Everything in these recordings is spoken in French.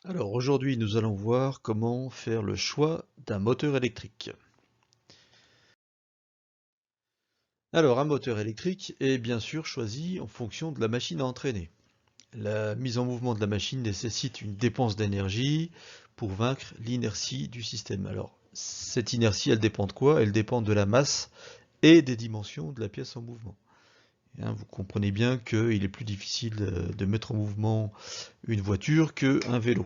Alors aujourd'hui, nous allons voir comment faire le choix d'un moteur électrique. Alors un moteur électrique est bien sûr choisi en fonction de la machine à entraîner. La mise en mouvement de la machine nécessite une dépense d'énergie pour vaincre l'inertie du système. Alors cette inertie, elle dépend de quoi? Elle dépend de la masse et des dimensions de la pièce en mouvement. Vous comprenez bien qu'il est plus difficile de mettre en mouvement une voiture qu'un vélo.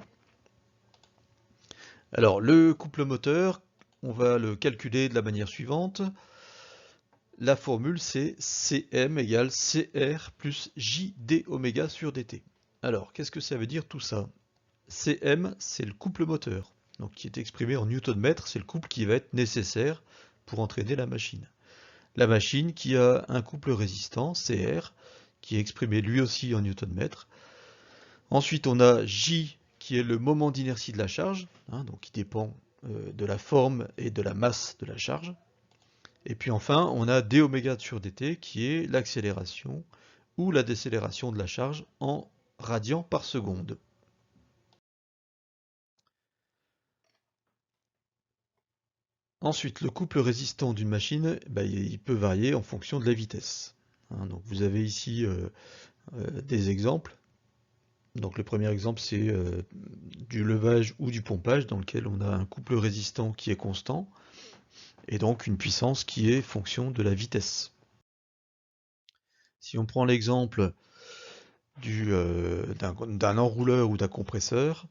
Alors, le couple moteur, on va le calculer de la manière suivante. La formule, c'est Cm égale Cr plus JD oméga sur dt. Alors, qu'est-ce que ça veut dire tout ça? Cm, c'est le couple moteur, donc qui est exprimé en newton-mètre, c'est le couple qui va être nécessaire pour entraîner la machine. La machine qui a un couple résistant, Cr, qui est exprimé lui aussi en newton-mètre. Ensuite, on a J qui est le moment d'inertie de la charge, donc qui dépend de la forme et de la masse de la charge. Et puis enfin, on a d oméga sur dt qui est l'accélération ou la décélération de la charge en radians par seconde. Ensuite, le couple résistant d'une machine, il peut varier en fonction de la vitesse. Donc vous avez ici des exemples. Donc le premier exemple, c'est du levage ou du pompage dans lequel on a un couple résistant qui est constant et donc une puissance qui est fonction de la vitesse. Si on prend l'exemple d'un enrouleur ou d'un compresseur,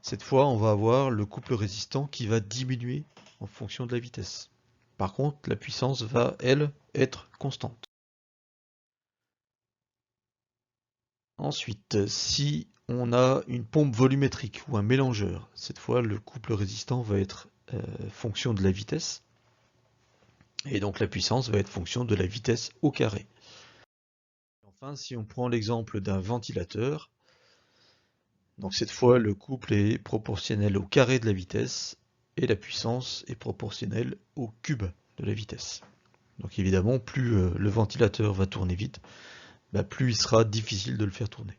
cette fois on va avoir le couple résistant qui va diminuer en fonction de la vitesse. Par contre, la puissance va, elle, être constante. Ensuite, si on a une pompe volumétrique ou un mélangeur, cette fois le couple résistant va être fonction de la vitesse, et donc la puissance va être fonction de la vitesse au carré. Enfin, si on prend l'exemple d'un ventilateur, donc cette fois le couple est proportionnel au carré de la vitesse, et la puissance est proportionnelle au cube de la vitesse. Donc évidemment, plus le ventilateur va tourner vite, plus il sera difficile de le faire tourner.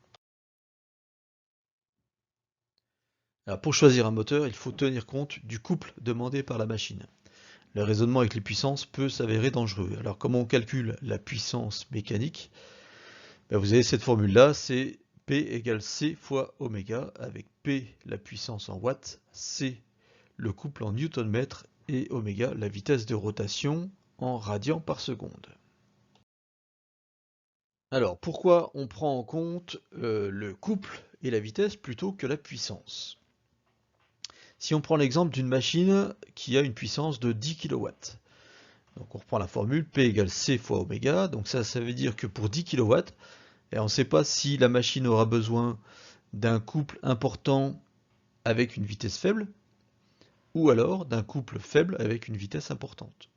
Alors pour choisir un moteur, il faut tenir compte du couple demandé par la machine. Le raisonnement avec les puissances peut s'avérer dangereux. Alors comment on calcule la puissance mécanique? Vous avez cette formule-là, c'est P égale C fois oméga, avec P la puissance en watts, C le couple en newton-mètre et oméga la vitesse de rotation en radians par seconde. Alors pourquoi on prend en compte le couple et la vitesse plutôt que la puissance? Si on prend l'exemple d'une machine qui a une puissance de 10 kW, donc on reprend la formule P égale C fois oméga, donc ça veut dire que pour 10 kW, et on ne sait pas si la machine aura besoin d'un couple important avec une vitesse faible, ou alors d'un couple faible avec une vitesse importante.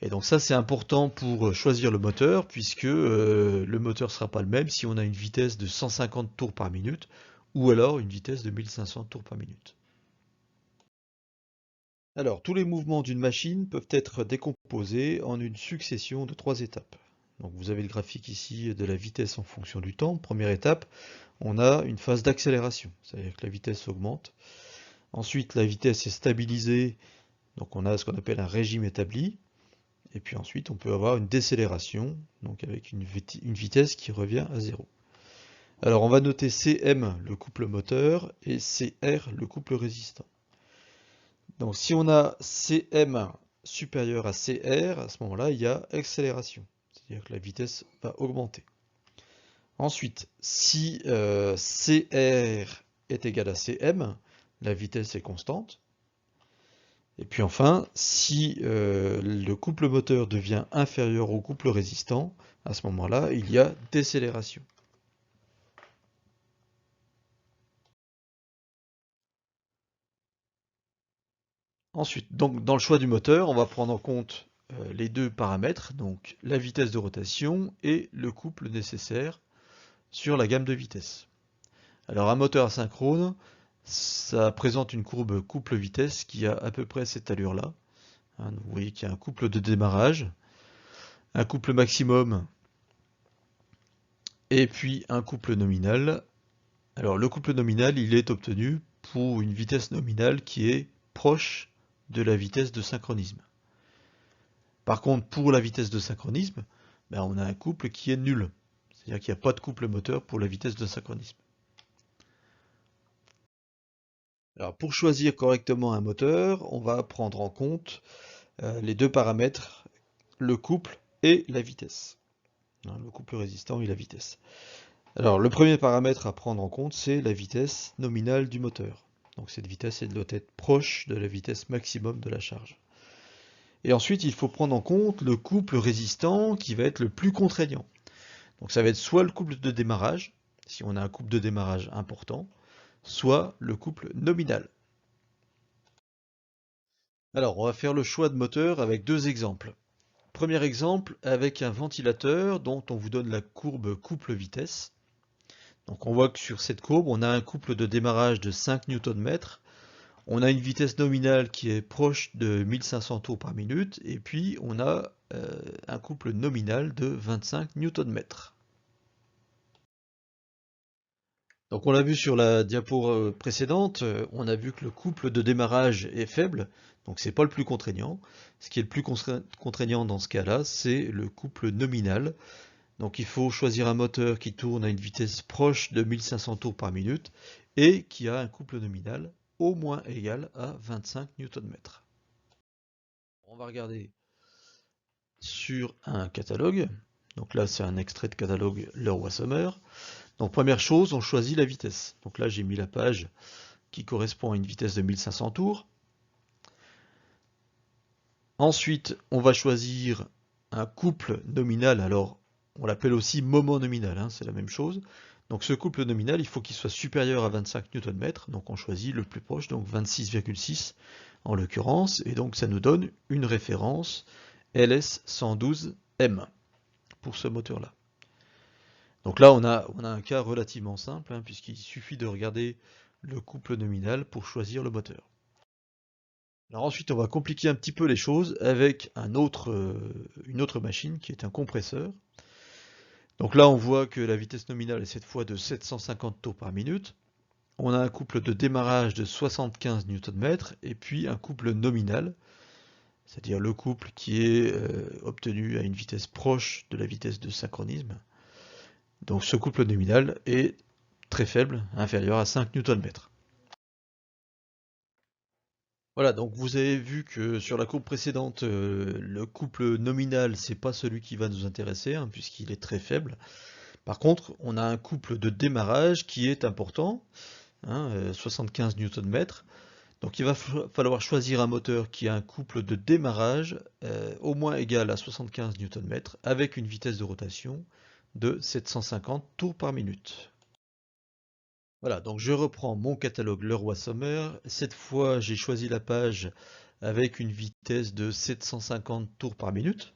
Et donc ça c'est important pour choisir le moteur, puisque le moteur ne sera pas le même si on a une vitesse de 150 tours par minute, ou alors une vitesse de 1500 tours par minute. Alors, tous les mouvements d'une machine peuvent être décomposés en une succession de 3 étapes. Donc, vous avez le graphique ici de la vitesse en fonction du temps. Première étape, on a une phase d'accélération, c'est-à-dire que la vitesse augmente. Ensuite, la vitesse est stabilisée, donc on a ce qu'on appelle un régime établi. Et puis ensuite, on peut avoir une décélération, donc avec une vitesse qui revient à 0. Alors, on va noter Cm, le couple moteur, et Cr, le couple résistant. Donc si on a Cm supérieur à Cr, à ce moment-là, il y a accélération. C'est-à-dire que la vitesse va augmenter. Ensuite, si Cr est égal à Cm, la vitesse est constante. Et puis enfin, si le couple moteur devient inférieur au couple résistant, à ce moment-là, il y a décélération. Ensuite, donc dans le choix du moteur, on va prendre en compte les deux paramètres, donc la vitesse de rotation et le couple nécessaire sur la gamme de vitesse. Alors un moteur asynchrone, ça présente une courbe couple-vitesse qui a à peu près cette allure-là. Vous voyez qu'il y a un couple de démarrage, un couple maximum et puis un couple nominal. Alors le couple nominal, il est obtenu pour une vitesse nominale qui est proche de la vitesse de synchronisme. Par contre, pour la vitesse de synchronisme, ben, on a un couple qui est nul. C'est-à-dire qu'il n'y a pas de couple moteur pour la vitesse de synchronisme. Alors, pour choisir correctement un moteur, on va prendre en compte les deux paramètres, le couple et la vitesse. Le couple résistant et la vitesse. Alors, le premier paramètre à prendre en compte, c'est la vitesse nominale du moteur. Donc cette vitesse, elle doit être proche de la vitesse maximum de la charge. Et ensuite, il faut prendre en compte le couple résistant qui va être le plus contraignant. Donc ça va être soit le couple de démarrage, si on a un couple de démarrage important, soit le couple nominal. Alors, on va faire le choix de moteur avec deux exemples. Premier exemple, avec un ventilateur dont on vous donne la courbe couple-vitesse. Donc on voit que sur cette courbe, on a un couple de démarrage de 5 Nm, on a une vitesse nominale qui est proche de 1500 tours par minute, et puis on a un couple nominal de 25 Nm. Donc on l'a vu sur la diapo précédente, on a vu que le couple de démarrage est faible, donc c'est pas le plus contraignant. Ce qui est le plus contraignant dans ce cas-là, c'est le couple nominal. Donc il faut choisir un moteur qui tourne à une vitesse proche de 1500 tours par minute et qui a un couple nominal au moins égal à 25 Nm. On va regarder sur un catalogue. Donc là c'est un extrait de catalogue Leroy-Somer. Donc première chose, on choisit la vitesse. Donc là j'ai mis la page qui correspond à une vitesse de 1500 tours. Ensuite on va choisir un couple nominal. Alors on l'appelle aussi moment nominal, hein, c'est la même chose. Donc ce couple nominal, il faut qu'il soit supérieur à 25 Nm, donc on choisit le plus proche, donc 26,6 en l'occurrence, et donc ça nous donne une référence LS112M pour ce moteur-là. Donc là on a un cas relativement simple, hein, puisqu'il suffit de regarder le couple nominal pour choisir le moteur. Alors ensuite on va compliquer un petit peu les choses avec une autre machine qui est un compresseur. Donc là, on voit que la vitesse nominale est cette fois de 750 tours par minute. On a un couple de démarrage de 75 Nm et puis un couple nominal, c'est-à-dire le couple qui est obtenu à une vitesse proche de la vitesse de synchronisme. Donc ce couple nominal est très faible, inférieur à 5 Nm. Voilà, donc vous avez vu que sur la courbe précédente, le couple nominal, c'est pas celui qui va nous intéresser, hein, puisqu'il est très faible. Par contre, on a un couple de démarrage qui est important, hein, 75 Nm. Donc il va falloir choisir un moteur qui a un couple de démarrage au moins égal à 75 Nm avec une vitesse de rotation de 750 tours par minute. Voilà, donc je reprends mon catalogue Leroy-Somer. Cette fois, j'ai choisi la page avec une vitesse de 750 tours par minute,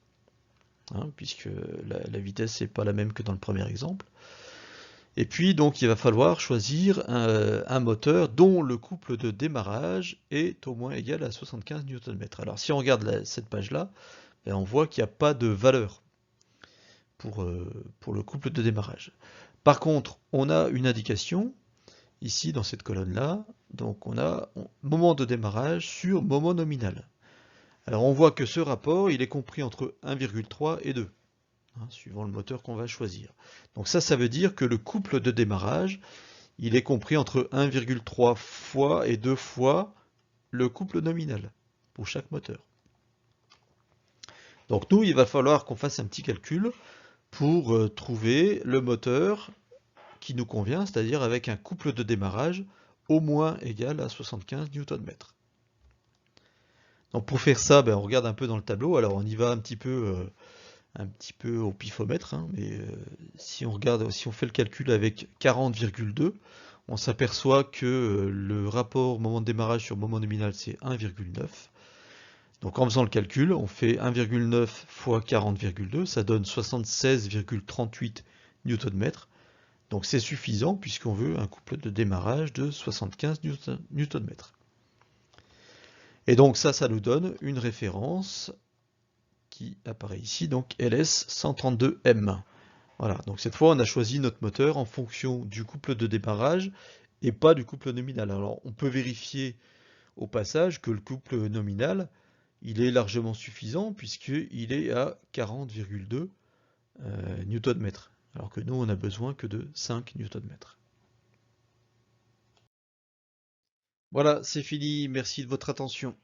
hein, puisque la vitesse n'est pas la même que dans le premier exemple. Et puis donc il va falloir choisir un moteur dont le couple de démarrage est au moins égal à 75 Nm. Alors si on regarde cette page-là, ben, on voit qu'il n'y a pas de valeur pour le couple de démarrage. Par contre, on a une indication ici dans cette colonne-là, donc on a moment de démarrage sur moment nominal. Alors on voit que ce rapport, il est compris entre 1,3 et 2. Hein, suivant le moteur qu'on va choisir. Donc ça veut dire que le couple de démarrage, il est compris entre 1,3 fois et 2 fois le couple nominal pour chaque moteur. Donc nous, il va falloir qu'on fasse un petit calcul pour trouver le moteur qui nous convient, c'est-à-dire avec un couple de démarrage au moins égal à 75 Nm. Donc pour faire ça, ben, on regarde un peu dans le tableau. Alors on y va un petit peu au pifomètre, hein, mais si on fait le calcul avec 40,2, on s'aperçoit que le rapport moment de démarrage sur moment nominal c'est 1,9. Donc en faisant le calcul, on fait 1,9 fois 40,2, ça donne 76,38 Nm. Donc c'est suffisant puisqu'on veut un couple de démarrage de 75 Nm. Et donc ça nous donne une référence qui apparaît ici, donc LS132M. Voilà, donc cette fois on a choisi notre moteur en fonction du couple de démarrage et pas du couple nominal. Alors on peut vérifier au passage que le couple nominal, il est largement suffisant puisqu'il est à 40,2 Nm, alors que nous on a besoin que de 5 Nm. Voilà, c'est fini, merci de votre attention.